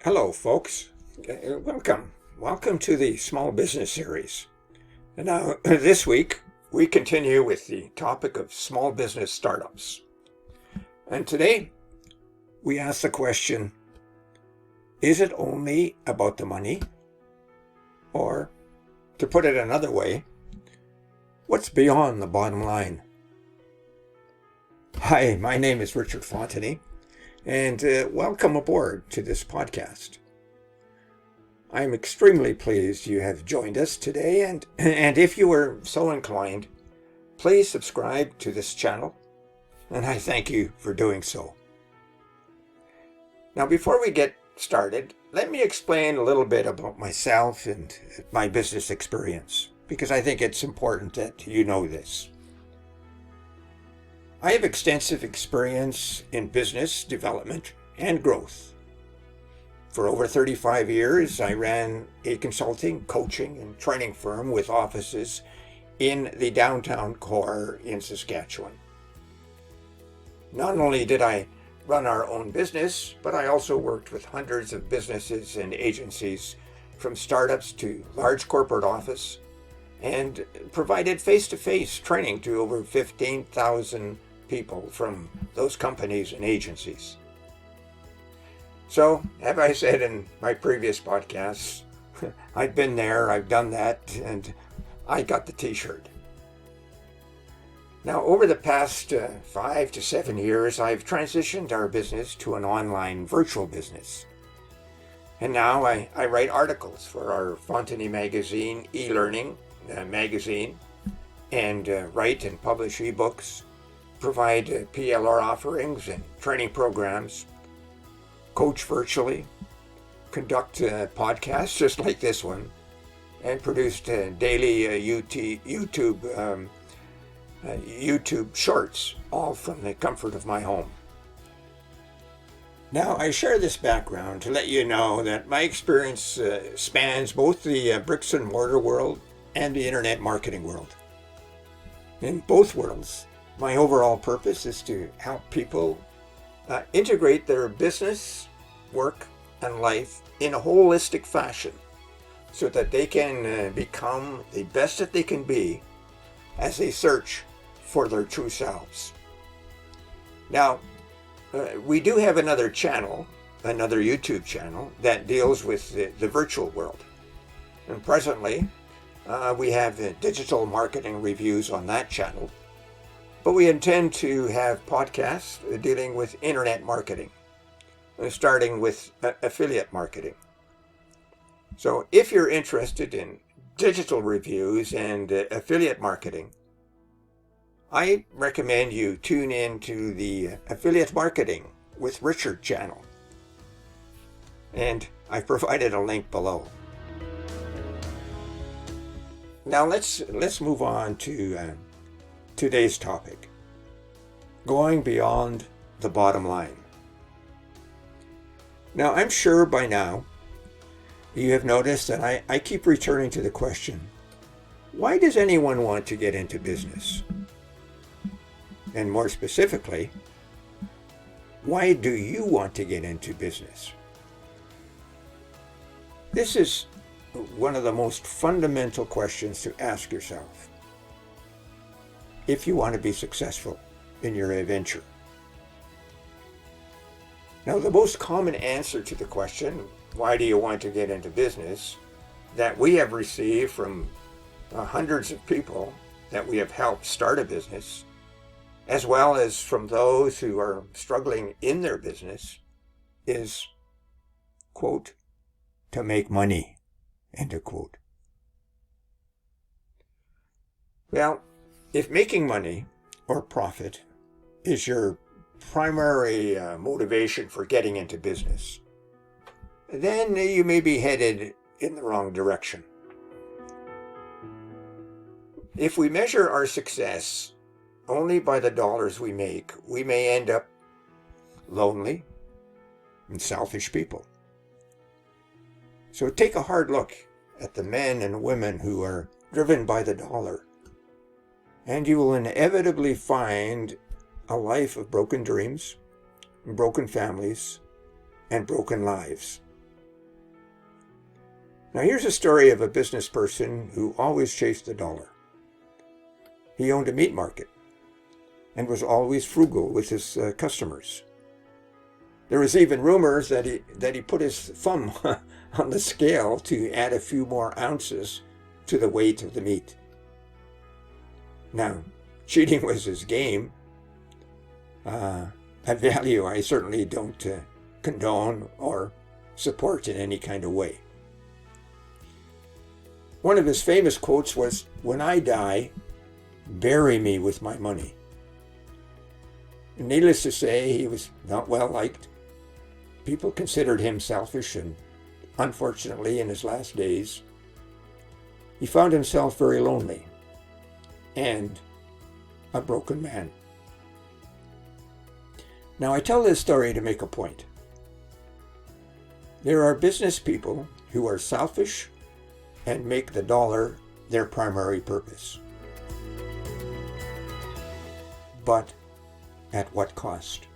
Hello, folks. Welcome. Welcome to the Small Business Series. And now, this week, we continue with the topic of small business startups. And today, we ask the question, is it only about the money? Or, to put it another way, what's beyond the bottom line? Hi, my name is Richard Fontany, and welcome aboard to this podcast. I'm extremely pleased you have joined us today, and if you are so inclined, please subscribe to this channel, and I thank you for doing so. Now, before we get started, let me explain a little bit about myself and my business experience, because I think it's important that you know this. I have extensive experience in business development and growth. For over 35 years, I ran a consulting, coaching, and training firm with offices in the downtown core in Saskatchewan. Not only did I run our own business, but I also worked with hundreds of businesses and agencies, from startups to large corporate office, and provided face-to-face training to over 15,000 people from those companies and agencies. So, as I said in my previous podcasts, I've been there, I've done that, and I got the t-shirt. Now, over the past 5 to 7 years, I've transitioned our business to an online virtual business. And now I write articles for our Fontany Magazine e-learning magazine, and write and publish ebooks, provide PLR offerings and training programs, coach virtually, conduct podcasts just like this one, and produced daily YouTube shorts, all from the comfort of my home. Now, I share this background to let you know that my experience spans both the bricks and mortar world and the internet marketing world. In both worlds, my overall purpose is to help people integrate their business, work, and life in a holistic fashion so that they can become the best that they can be as they search for their true selves. Now, we do have another channel, another YouTube channel, that deals with the virtual world. And presently, we have digital marketing reviews on that channel. But we intend to have podcasts dealing with internet marketing, starting with affiliate marketing. So if you're interested in digital reviews and affiliate marketing, I recommend you tune in to the Affiliate Marketing with Richard channel. And I've provided a link below. Now let's move on to today's topic, going beyond the bottom line. Now, I'm sure by now you have noticed that I keep returning to the question, why does anyone want to get into business? And more specifically, why do you want to get into business? This is one of the most fundamental questions to ask yourself if you want to be successful in your venture. Now, the most common answer to the question, why do you want to get into business, that we have received from hundreds of people that we have helped start a business, as well as from those who are struggling in their business, is, quote, to make money, end of quote. Well, if making money or profit is your primary motivation for getting into business, then you may be headed in the wrong direction. If we measure our success only by the dollars we make, we may end up lonely and selfish people. So take a hard look at the men and women who are driven by the dollar, and you will inevitably find a life of broken dreams, broken families, and broken lives. Now here's a story of a business person who always chased the dollar. He owned a meat market and was always frugal with his customers. There was even rumors that he put his thumb on the scale to add a few more ounces to the weight of the meat. Now, cheating was his game, a value I certainly don't condone or support in any kind of way. One of his famous quotes was, "When I die, bury me with my money." Needless to say, he was not well liked. People considered him selfish, and unfortunately, in his last days, he found himself very lonely and a broken man. Now, I tell this story to make a point. There are business people who are selfish and make the dollar their primary purpose. But at what cost?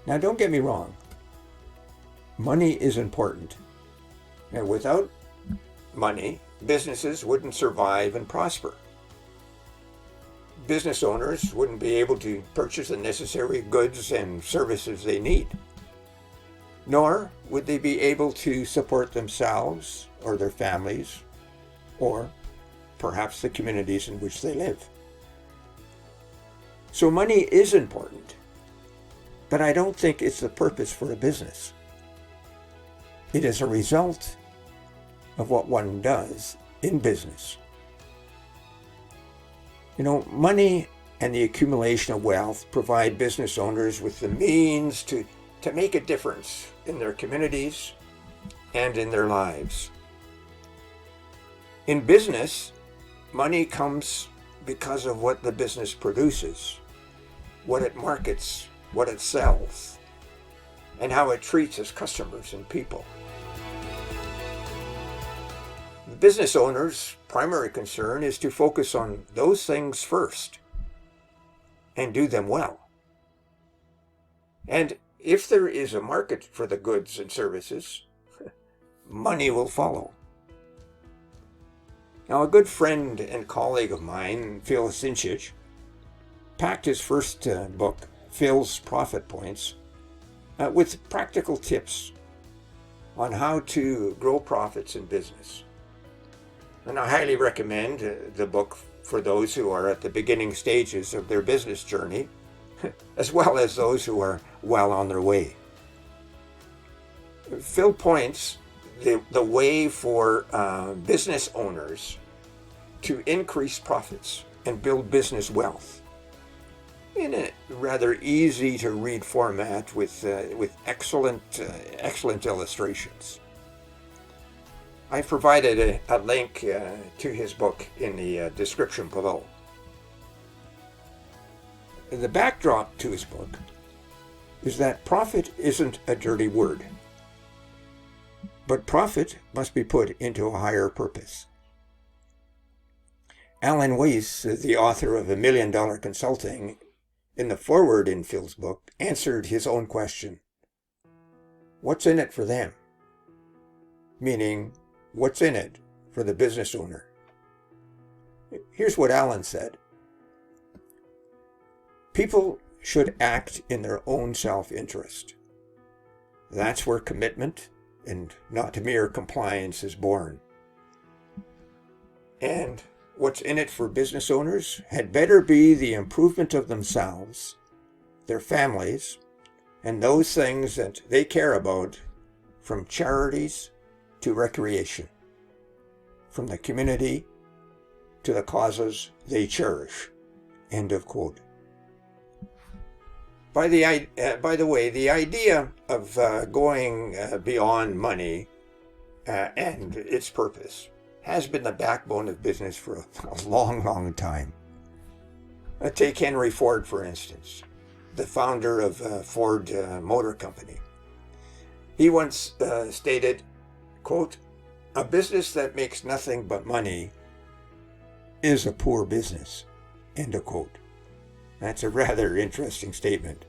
Now, don't get me wrong. Money is important. And without money, businesses wouldn't survive and prosper. Business owners wouldn't be able to purchase the necessary goods and services they need. Nor would they be able to support themselves or their families, or perhaps the communities in which they live. So money is important, but I don't think it's the purpose for a business. It is a result of what one does in business. You know, money and the accumulation of wealth provide business owners with the means to make a difference in their communities and in their lives. In business, money comes because of what the business produces, what it markets, what it sells, and how it treats its customers and people. The business owner's primary concern is to focus on those things first and do them well. And if there is a market for the goods and services, money will follow. Now, a good friend and colleague of mine, Phil Sinchich, packed his first book, Phil's Profit Points, with practical tips on how to grow profits in business. And I highly recommend the book for those who are at the beginning stages of their business journey, as well as those who are well on their way. Phil points the way for business owners to increase profits and build business wealth in a rather easy to read format with excellent illustrations. I provided a link to his book in the description below. The backdrop to his book is that profit isn't a dirty word, but profit must be put into a higher purpose. Alan Weiss, the author of $1 Million Consulting, in the foreword in Phil's book, answered his own question. What's in it for them? Meaning, what's in it for the business owner? Here's what Alan said. People should act in their own self-interest. That's where commitment and not mere compliance is born. And what's in it for business owners had better be the improvement of themselves, their families, and those things that they care about, from charities to recreation, from the community to the causes they cherish. End of quote. By the way, the idea of going beyond money and its purpose has been the backbone of business for a long, long time. Take Henry Ford, for instance, the founder of Ford Motor Company. He once stated, quote, "A business that makes nothing but money is a poor business," end of quote. That's a rather interesting statement.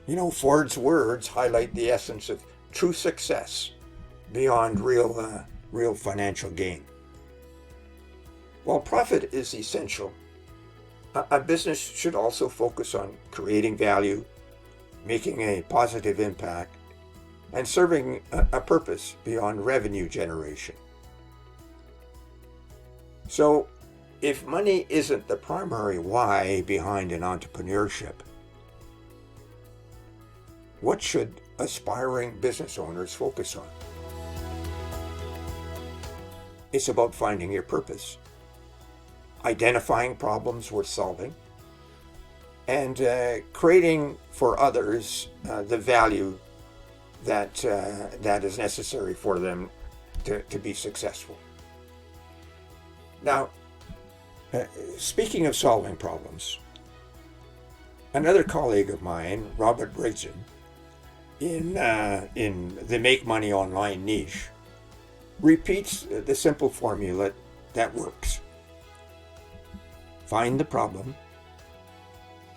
You know, Ford's words highlight the essence of true success beyond real financial gain. While profit is essential, a business should also focus on creating value, making a positive impact, and serving a purpose beyond revenue generation. So, if money isn't the primary why behind an entrepreneurship, what should aspiring business owners focus on? It's about finding your purpose, identifying problems worth solving, and creating for others the value that is necessary for them to be successful. Now, speaking of solving problems, another colleague of mine, Robert Brigden, in the Make Money Online niche, repeats the simple formula that works. Find the problem,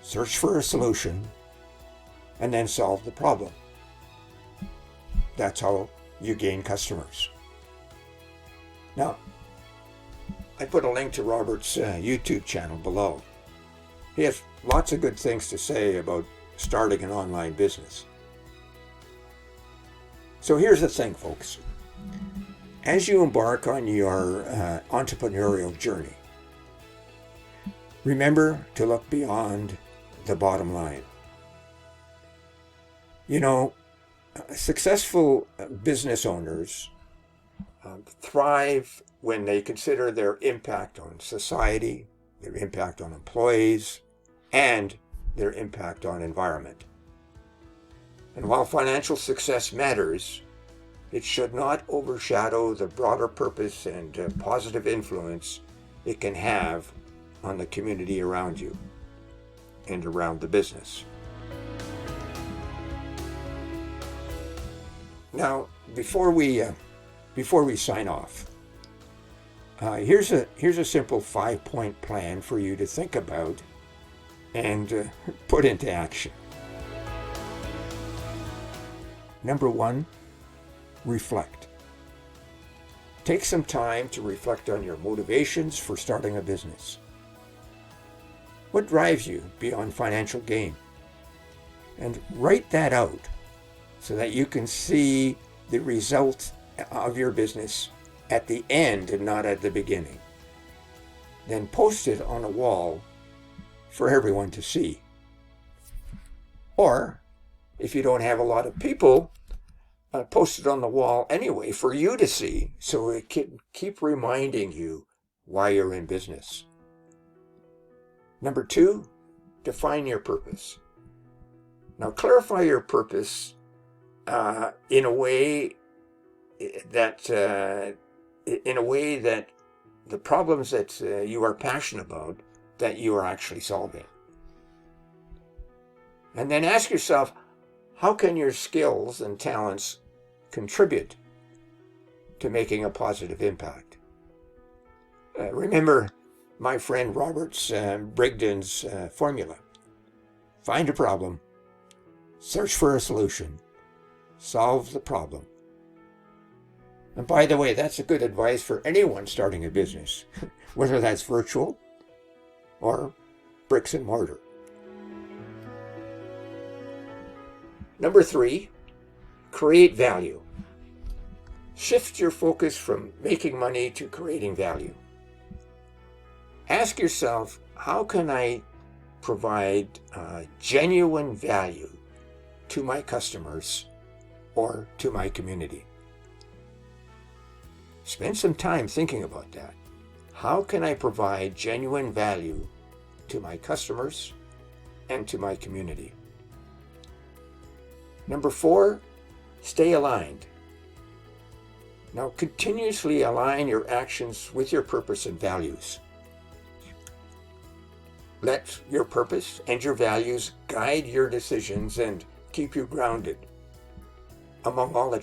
search for a solution, and then solve the problem. That's how you gain customers. Now, I put a link to Robert's YouTube channel below. He has lots of good things to say about starting an online business. So here's the thing, folks. As you embark on your entrepreneurial journey, remember to look beyond the bottom line. You know, successful business owners thrive when they consider their impact on society, their impact on employees, and their impact on environment. And while financial success matters, it should not overshadow the broader purpose and positive influence it can have on the community around you and around the business. Now, before we sign off, here's a simple 5-point plan for you to think about and put into action. Number 1, reflect. Take some time to reflect on your motivations for starting a business. What drives you beyond financial gain? And write that out so that you can see the result of your business at the end and not at the beginning. Then post it on a wall for everyone to see. Or, if you don't have a lot of people, post it on the wall anyway for you to see, so it can keep reminding you why you're in business. Number 2, define your purpose. Now, clarify your purpose in a way that the problems that you are passionate about, that you are actually solving. And then ask yourself, how can your skills and talents contribute to making a positive impact? Remember my friend Robert's Brigden's formula. Find a problem, search for a solution, solve the problem. And by the way, that's a good advice for anyone starting a business, whether that's virtual or bricks and mortar. Number 3, create value. Shift your focus from making money to creating value. Ask yourself, how can I provide genuine value to my customers or to my community? Spend some time thinking about that. How can I provide genuine value to my customers and to my community? Number 4, stay aligned. Now, continuously align your actions with your purpose and values. Let your purpose and your values guide your decisions and keep you grounded among all the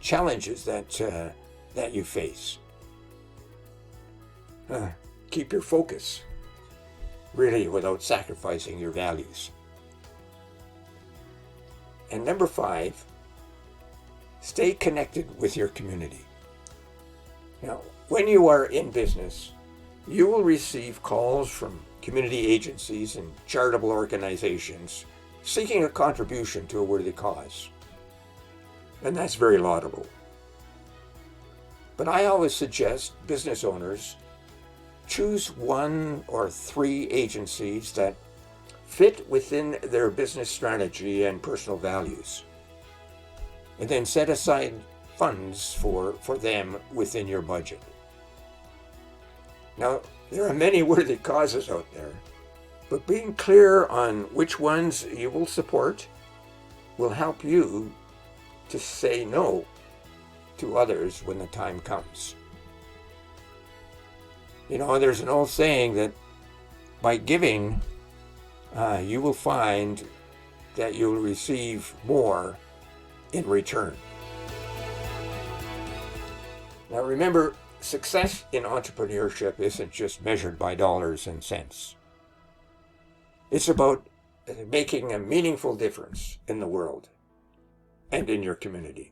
challenges that you face. Keep your focus, really, without sacrificing your values. And number 5, Stay connected with your community. Now, when you are in business, you will receive calls from community agencies and charitable organizations seeking a contribution to a worthy cause. And that's very laudable. But I always suggest business owners choose 1 or 3 agencies that fit within their business strategy and personal values, and then set aside funds for them within your budget. Now, there are many worthy causes out there, but being clear on which ones you will support will help you to say no to others when the time comes. You know, there's an old saying that by giving, you will find that you'll receive more in return. Now remember, success in entrepreneurship isn't just measured by dollars and cents. It's about making a meaningful difference in the world and in your community.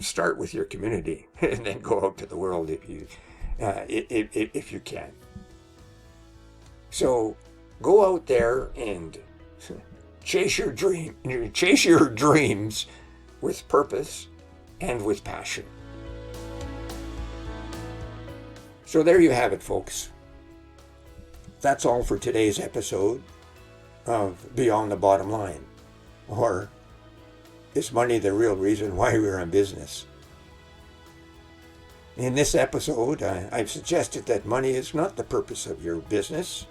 Start with your community and then go out to the world if you can. So go out there and chase your dreams with purpose and with passion. So there you have it, folks. That's all for today's episode of Beyond the Bottom Line, or Is Money the Real Reason Why We're in Business? In this episode, I've suggested that money is not the purpose of your business,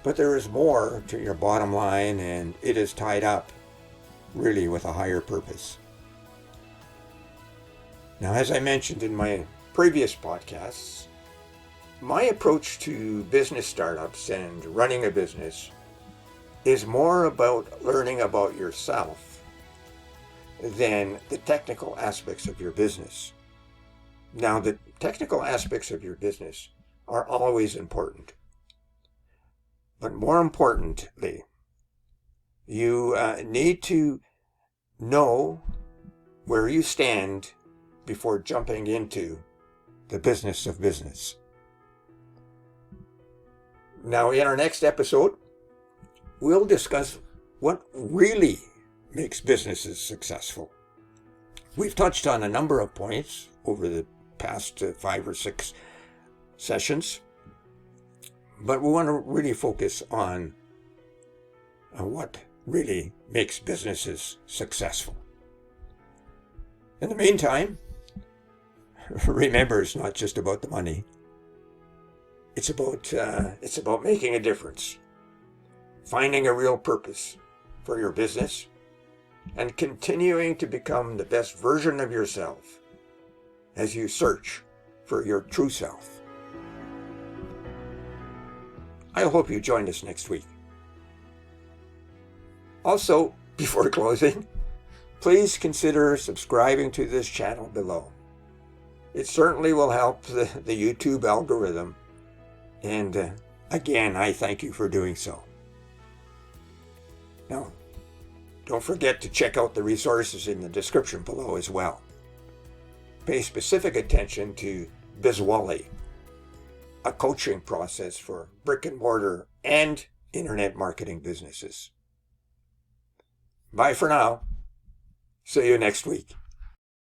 but there is more to your bottom line, and it is tied up really with a higher purpose. Now, as I mentioned in my previous podcasts, my approach to business startups and running a business is more about learning about yourself than the technical aspects of your business. Now, the technical aspects of your business are always important. But more importantly, you need to know where you stand before jumping into the business of business. Now, in our next episode, we'll discuss what really makes businesses successful. We've touched on a number of points over the past 5 or 6 sessions, but we want to really focus on what really makes businesses successful. In the meantime, remember, it's not just about the money. It's about making a difference, finding a real purpose for your business, and continuing to become the best version of yourself as you search for your true self. I hope you join us next week. Also, before closing, please consider subscribing to this channel below. It certainly will help the YouTube algorithm, and again, I thank you for doing so. Now, don't forget to check out the resources in the description below as well. Pay specific attention to Bizwally, a coaching process for brick and mortar and internet marketing businesses. Bye for now. See you next week.